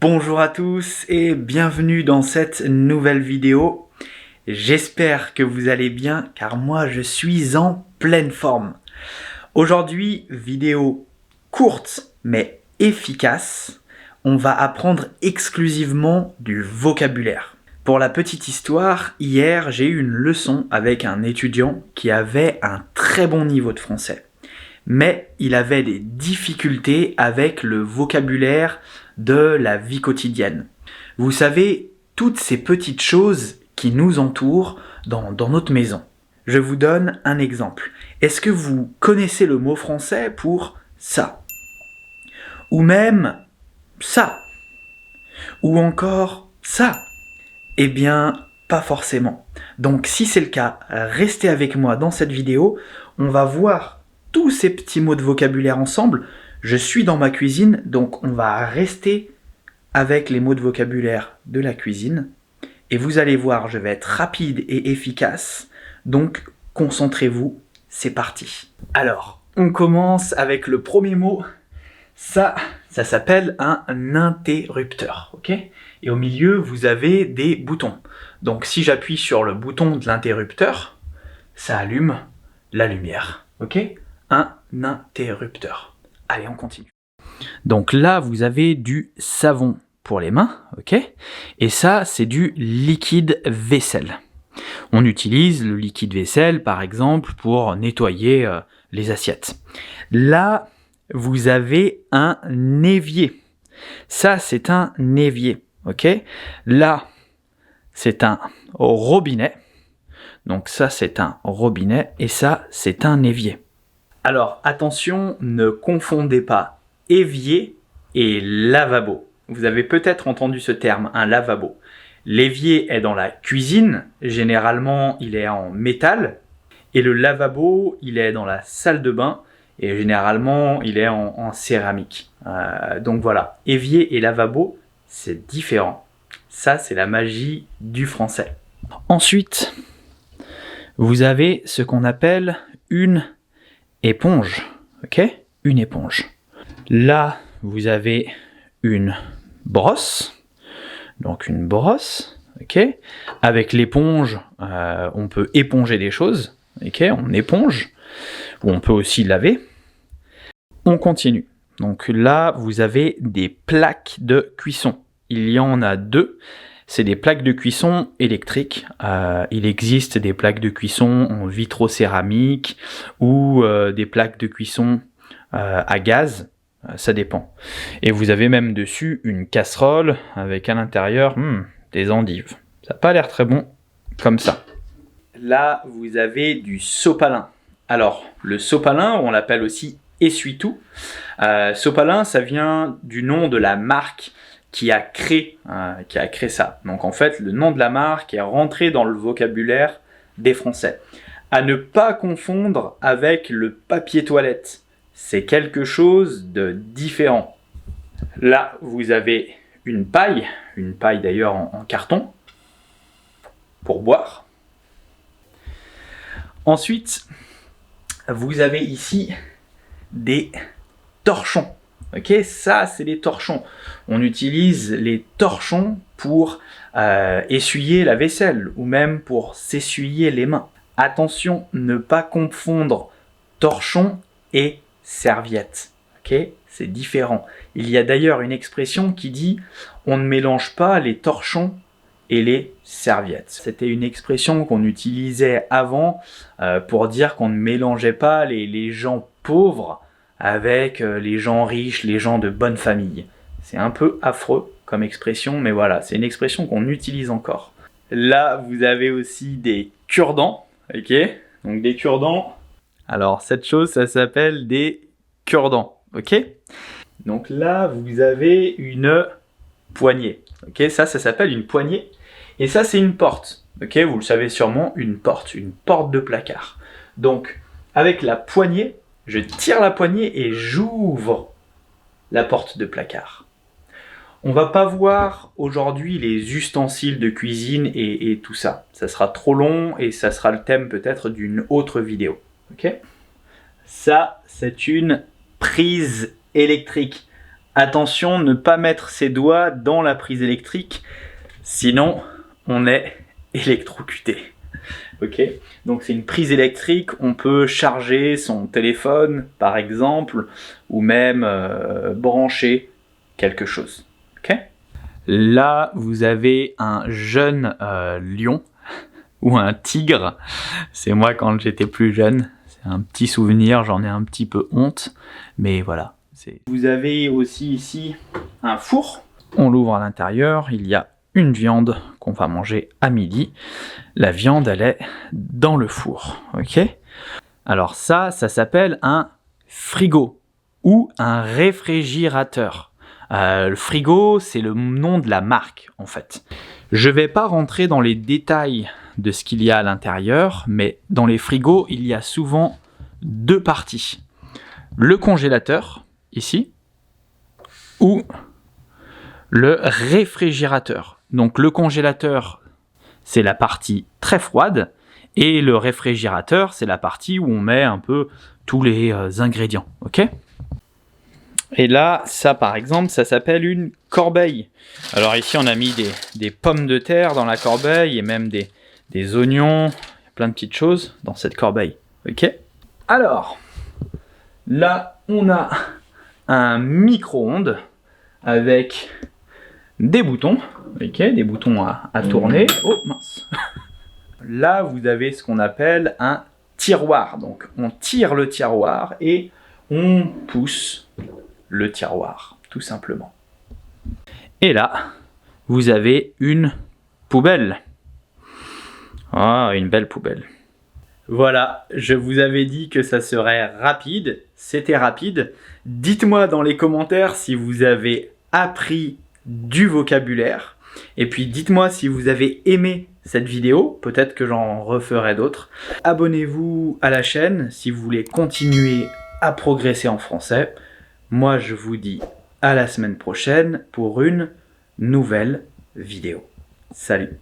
Bonjour à tous et bienvenue dans cette nouvelle vidéo. J'espère que vous allez bien car moi je suis en pleine forme. Aujourd'hui, vidéo courte mais efficace. On va apprendre exclusivement du vocabulaire. Pour la petite histoire, hier j'ai eu une leçon avec un étudiant qui avait un très bon niveau de français. Mais il avait des difficultés avec le vocabulaire de la vie quotidienne. Vous savez, toutes ces petites choses qui nous entourent dans notre maison. Je vous donne un exemple. Est-ce que vous connaissez le mot français pour ça? Ou même ça? Ou encore ça? Eh bien, pas forcément. Donc si c'est le cas, restez avec moi dans cette vidéo. On va voir tous ces petits mots de vocabulaire ensemble. Je suis dans ma cuisine, donc on va rester avec les mots de vocabulaire de la cuisine. Et vous allez voir, je vais être rapide et efficace. Donc, concentrez-vous, c'est parti. Alors, on commence avec le premier mot. Ça s'appelle un interrupteur, ok? Et au milieu, vous avez des boutons. Donc, si j'appuie sur le bouton de l'interrupteur, ça allume la lumière, ok? Un interrupteur. Allez, on continue. Donc là, vous avez du savon pour les mains, ok? Et ça, c'est du liquide vaisselle. On utilise le liquide vaisselle, par exemple, pour nettoyer les assiettes. Là, vous avez un évier. Ça, c'est un évier, ok? Là, c'est un robinet. Donc ça, c'est un robinet. Et ça, c'est un évier. Alors, attention, ne confondez pas évier et lavabo. Vous avez peut-être entendu ce terme, un lavabo. L'évier est dans la cuisine, généralement il est en métal, et le lavabo, il est dans la salle de bain, et généralement il est en céramique. Donc voilà, évier et lavabo, c'est différent. Ça, c'est la magie du français. Ensuite, vous avez ce qu'on appelle une éponge, ok? Une éponge. Là, vous avez une brosse, donc une brosse, ok? Avec l'éponge, on peut éponger des choses, ok? On éponge, ou on peut aussi laver. On continue. Donc là, vous avez des plaques de cuisson. Il y en a deux. C'est des plaques de cuisson électriques. Il existe des plaques de cuisson en vitrocéramique ou des plaques de cuisson à gaz. Ça dépend. Et vous avez même dessus une casserole avec à l'intérieur des endives. Ça n'a pas l'air très bon comme ça. Là, vous avez du sopalin. Alors, le sopalin, on l'appelle aussi essuie-tout. Sopalin, ça vient du nom de la marque qui a créé ça. Donc en fait, le nom de la marque est rentré dans le vocabulaire des Français. À ne pas confondre avec le papier toilette. C'est quelque chose de différent. Là, vous avez une paille d'ailleurs en carton, pour boire. Ensuite, vous avez ici des torchons. Ok, ça c'est des torchons. On utilise les torchons pour essuyer la vaisselle ou même pour s'essuyer les mains. Attention, ne pas confondre torchon et serviette. Ok, c'est différent. Il y a d'ailleurs une expression qui dit on ne mélange pas les torchons et les serviettes. C'était une expression qu'on utilisait avant pour dire qu'on ne mélangeait pas les gens pauvres avec les gens riches, les gens de bonne famille. C'est un peu affreux comme expression, mais voilà, c'est une expression qu'on utilise encore. Là, vous avez aussi des cure-dents, ok? Donc des cure-dents. Alors, cette chose, ça s'appelle des cure-dents, ok? Donc là, vous avez une poignée, ok? Ça s'appelle une poignée. Et ça, c'est une porte, ok? Vous le savez sûrement, une porte de placard. Donc, avec la poignée, je tire la poignée et j'ouvre la porte de placard. On va pas voir aujourd'hui les ustensiles de cuisine et tout ça. Ça sera trop long et ça sera le thème peut-être d'une autre vidéo. Ok? Ça, c'est une prise électrique. Attention, ne pas mettre ses doigts dans la prise électrique, sinon on est électrocuté. Ok, donc c'est une prise électrique, on peut charger son téléphone par exemple, ou même brancher quelque chose. Ok, là vous avez un jeune lion ou un tigre, c'est moi quand j'étais plus jeune, c'est un petit souvenir, j'en ai un petit peu honte, mais voilà. Vous avez aussi ici un four, on l'ouvre à l'intérieur, il y a une viande qu'on va manger à midi. La viande, elle est dans le four, ok? Alors ça s'appelle un frigo ou un réfrigérateur. Le frigo, c'est le nom de la marque, en fait. Je vais pas rentrer dans les détails de ce qu'il y a à l'intérieur, mais dans les frigos, il y a souvent deux parties. Le congélateur, ici, ou le réfrigérateur. Donc le congélateur, c'est la partie très froide, et le réfrigérateur, c'est la partie où on met un peu tous les ingrédients. Ok ? Et là, ça par exemple, ça s'appelle une corbeille. Alors ici, on a mis des pommes de terre dans la corbeille, et même des oignons, plein de petites choses dans cette corbeille. Ok ? Alors, là, on a un micro-ondes avec des boutons, ok, des boutons à tourner. Oh mince. Là, vous avez ce qu'on appelle un tiroir. Donc, on tire le tiroir et on pousse le tiroir, tout simplement. Et là, vous avez une poubelle. Ah, une belle poubelle. Voilà, je vous avais dit que ça serait rapide, c'était rapide. Dites-moi dans les commentaires si vous avez appris du vocabulaire. Et puis dites-moi si vous avez aimé cette vidéo, peut-être que j'en referai d'autres. Abonnez-vous à la chaîne si vous voulez continuer à progresser en français. Moi je vous dis à la semaine prochaine pour une nouvelle vidéo. Salut!